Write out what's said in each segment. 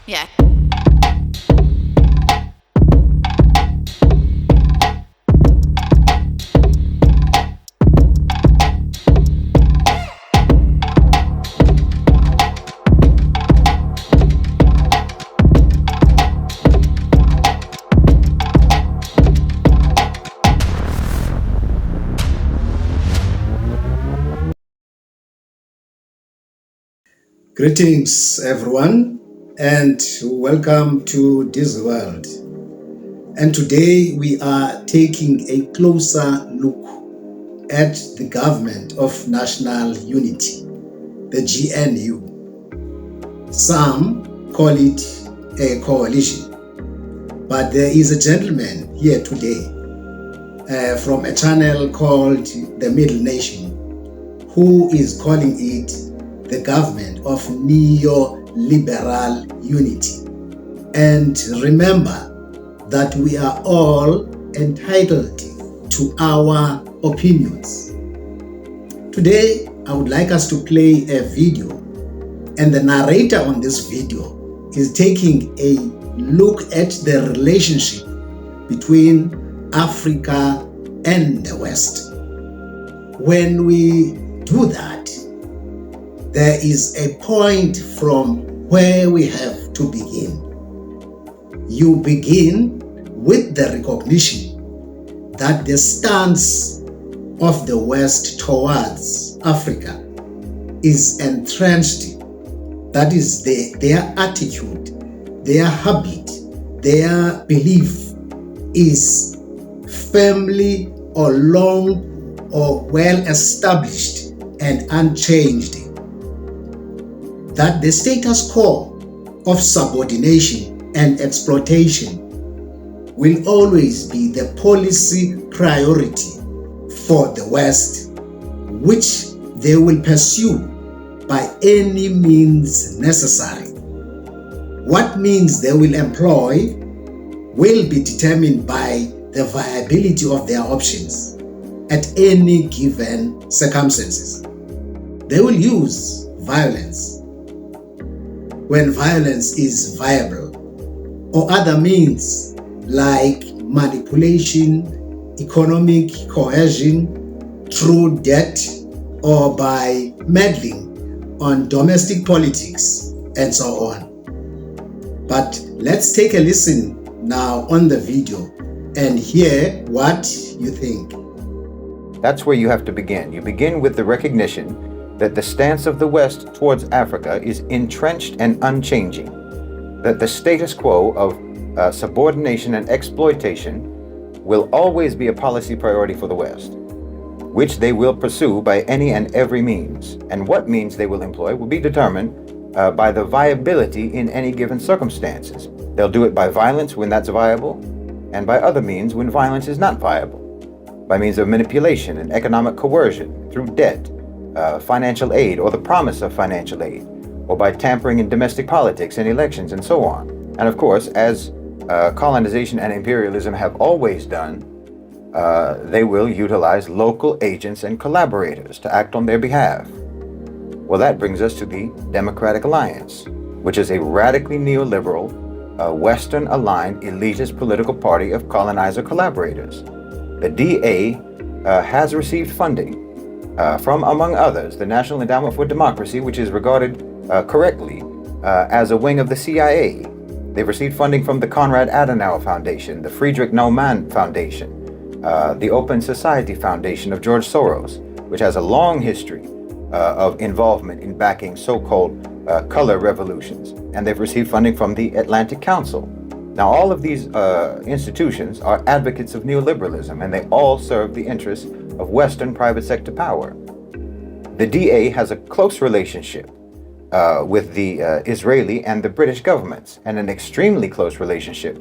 Yeah. Greetings, everyone, and welcome to this world. And today we are taking a closer look at the Government of National Unity, the GNU. Some call it a coalition, but there is a gentleman here today from a channel called The Middle Nation who is calling it the government of neoliberal unity. And remember that we are all entitled to our opinions. Today, I would like us to play a video, and the narrator on this video is taking a look at the relationship between Africa and the West. When we do that, there is a point from where we have to begin. You begin with the recognition that the stance of the West towards Africa is entrenched. That is their attitude, their habit, their belief is firmly or long or well established and unchanged. That the status quo of subordination and exploitation will always be the policy priority for the West, which they will pursue by any means necessary. What means they will employ will be determined by the viability of their options at any given circumstances. They will use violence when violence is viable, or other means like manipulation, economic coercion, through debt, or by meddling on domestic politics, and so on. But let's take a listen now on the video and hear what you think. That's where you have to begin. You begin with the recognition that the stance of the West towards Africa is entrenched and unchanging, that the status quo of subordination and exploitation will always be a policy priority for the West, which they will pursue by any and every means. And what means they will employ will be determined by the viability in any given circumstances. They'll do it by violence when that's viable, and by other means when violence is not viable, by means of manipulation and economic coercion, through debt, financial aid or the promise of financial aid, or by tampering in domestic politics and elections and so on. And of course, as colonization and imperialism have always done, they will utilize local agents and collaborators to act on their behalf. Well, that brings us to the Democratic Alliance, which is a radically neoliberal, Western-aligned elitist political party of colonizer collaborators. The DA has received funding from, among others, the National Endowment for Democracy, which is regarded correctly as a wing of the CIA. They've received funding from the Konrad Adenauer Foundation, the Friedrich Naumann Foundation, the Open Society Foundation of George Soros, which has a long history of involvement in backing so-called color revolutions. And they've received funding from the Atlantic Council. Now, all of these institutions are advocates of neoliberalism, and they all serve the interests of Western private sector power. The DA has a close relationship with the Israeli and the British governments, and an extremely close relationship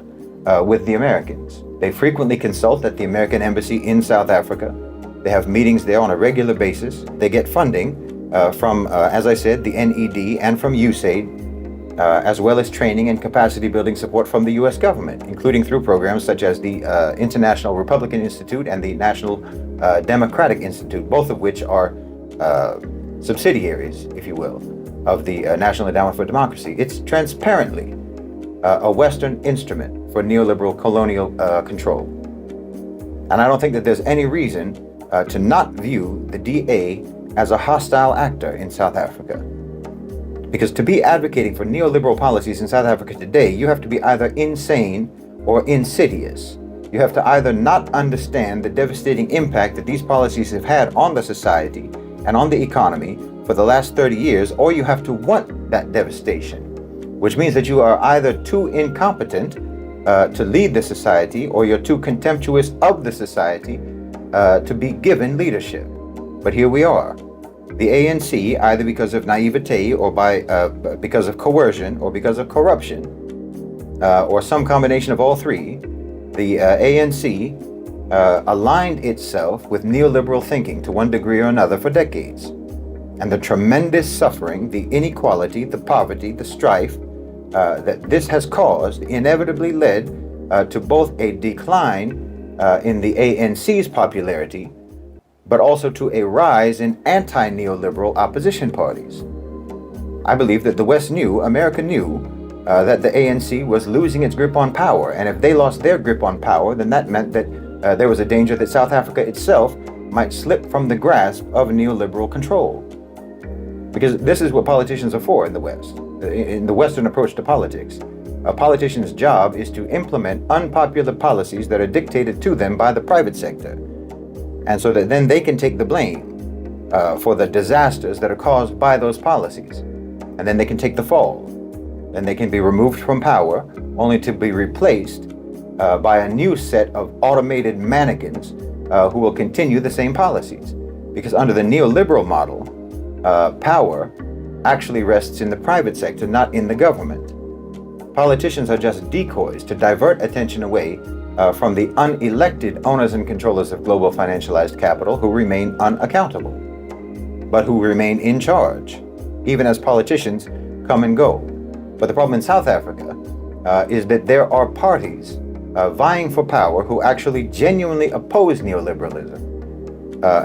with the Americans. They frequently consult at the American Embassy in South Africa. They have meetings there on a regular basis. They get funding from, as I said, the NED and from USAID, as well as training and capacity building support from the US government, including through programs such as the International Republican Institute and the National Democratic Institute, both of which are subsidiaries, if you will, of the National Endowment for Democracy. It's transparently a Western instrument for neoliberal colonial control. And I don't think that there's any reason to not view the DA as a hostile actor in South Africa. Because to be advocating for neoliberal policies in South Africa today, you have to be either insane or insidious. You have to either not understand the devastating impact that these policies have had on the society and on the economy for the last 30 years, or you have to want that devastation, which means that you are either too incompetent to lead the society, or you're too contemptuous of the society to be given leadership. But here we are. The ANC, either because of naivete or because of coercion or because of corruption, or some combination of all three, the ANC aligned itself with neoliberal thinking to one degree or another for decades. And the tremendous suffering, the inequality, the poverty, the strife that this has caused inevitably led to both a decline in the ANC's popularity, but also to a rise in anti-neoliberal opposition parties. I believe that the West knew, America knew, that the ANC was losing its grip on power, and if they lost their grip on power, then that meant that there was a danger that South Africa itself might slip from the grasp of neoliberal control. Because this is what politicians are for in the West, in the Western approach to politics. A politician's job is to implement unpopular policies that are dictated to them by the private sector, and so that then they can take the blame for the disasters that are caused by those policies, and then they can take the fall. Then they can be removed from power, only to be replaced by a new set of automated mannequins who will continue the same policies. Because under the neoliberal model, power actually rests in the private sector, not in the government. Politicians are just decoys to divert attention away from the unelected owners and controllers of global financialized capital who remain unaccountable, but who remain in charge, even as politicians come and go. But the problem in South Africa is that there are parties vying for power who actually genuinely oppose neoliberalism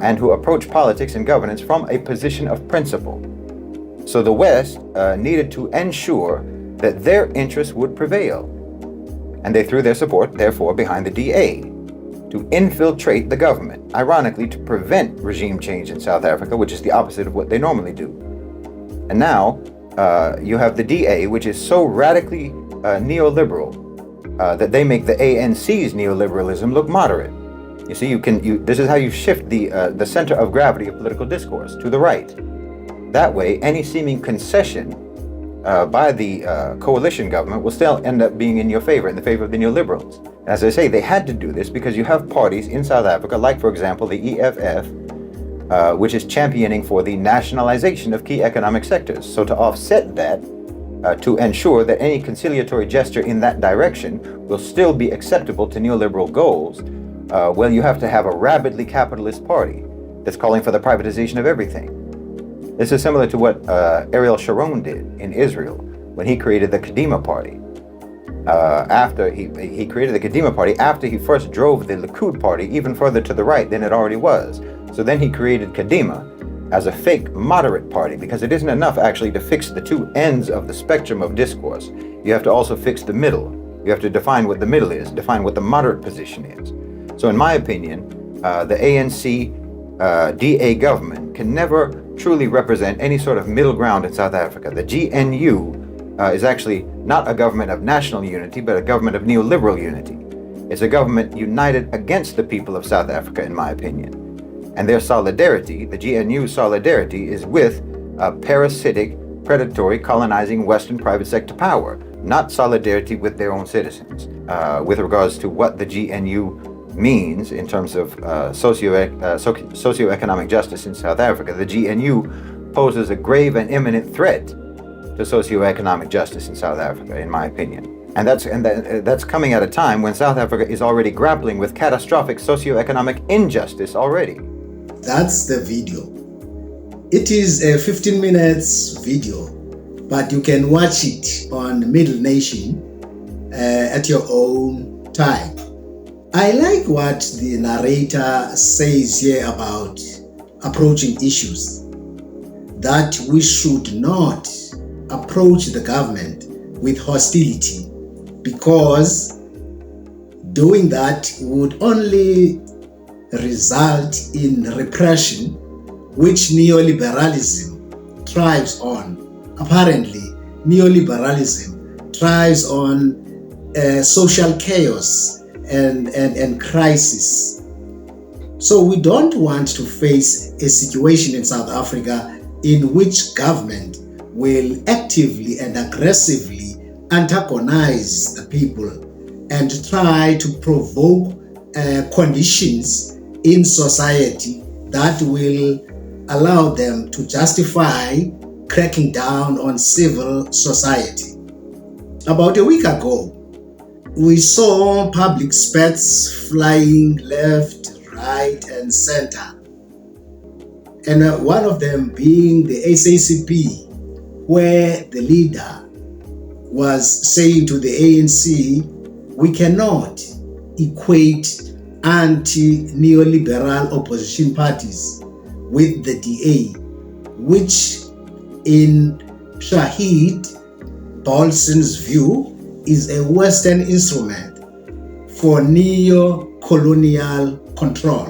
and who approach politics and governance from a position of principle. So the West needed to ensure that their interests would prevail. And they threw their support, therefore, behind the DA to infiltrate the government, ironically, to prevent regime change in South Africa, which is the opposite of what they normally do. And now you have the DA, which is so radically neoliberal that they make the ANC's neoliberalism look moderate. You see, this is how you shift the center of gravity of political discourse to the right. That way, any seeming concession by the coalition government will still end up being in your favor, in the favor of the neoliberals. As I say, they had to do this because you have parties in South Africa, like, for example, the EFF, which is championing for the nationalization of key economic sectors. So to offset that, to ensure that any conciliatory gesture in that direction will still be acceptable to neoliberal goals, well, you have to have a rabidly capitalist party that's calling for the privatization of everything. This is similar to what Ariel Sharon did in Israel when he created the Kadima Party. After he created the Kadima Party, after he first drove the Likud Party even further to the right than it already was. So then he created Kadima as a fake moderate party, because it isn't enough actually to fix the two ends of the spectrum of discourse. You have to also fix the middle. You have to define what the middle is, define what the moderate position is. So in my opinion, the ANC DA government can never truly represent any sort of middle ground in South Africa. The GNU is actually not a government of national unity, but a government of neoliberal unity. It's a government united against the people of South Africa, in my opinion. And their solidarity, the GNU solidarity, is with a parasitic, predatory, colonizing Western private sector power, not solidarity with their own citizens. With regards to what the GNU means in terms of socioeconomic justice in South Africa, the GNU poses a grave and imminent threat to socioeconomic justice in South Africa, in my opinion. And that's coming at a time when South Africa is already grappling with catastrophic socioeconomic injustice already. That's the video. It is a 15 minutes video, but you can watch it on Middle Nation at your own time. I like what the narrator says here about approaching issues, that we should not approach the government with hostility, because doing that would only result in repression, which neoliberalism thrives on. Apparently, neoliberalism thrives on social chaos and crisis. So we don't want to face a situation in South Africa in which government will actively and aggressively antagonize the people and try to provoke conditions in society that will allow them to justify cracking down on civil society. About a week ago, we saw public spats flying left, right, and center. And one of them being the SACP, where the leader was saying to the ANC, we cannot equate anti-neoliberal opposition parties with the DA, which in Shahid Bolson's view is a Western instrument for neo-colonial control.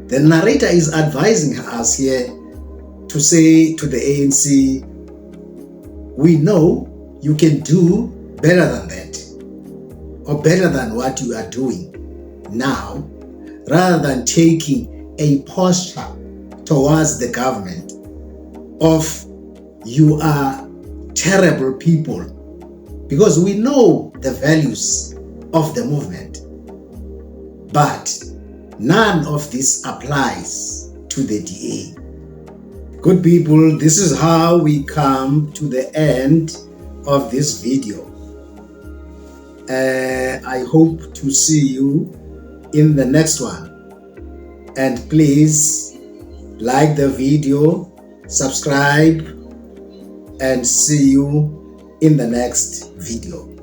The narrator is advising us here to say to the ANC, we know you can do better than that, or better than what you are doing now, rather than taking a posture towards the government of you are terrible people, because we know the values of the movement. But none of this applies to the DA. Good people, this is how we come to the end of this video. I hope to see you in the next one. And please like the video, subscribe, and see you in the next video.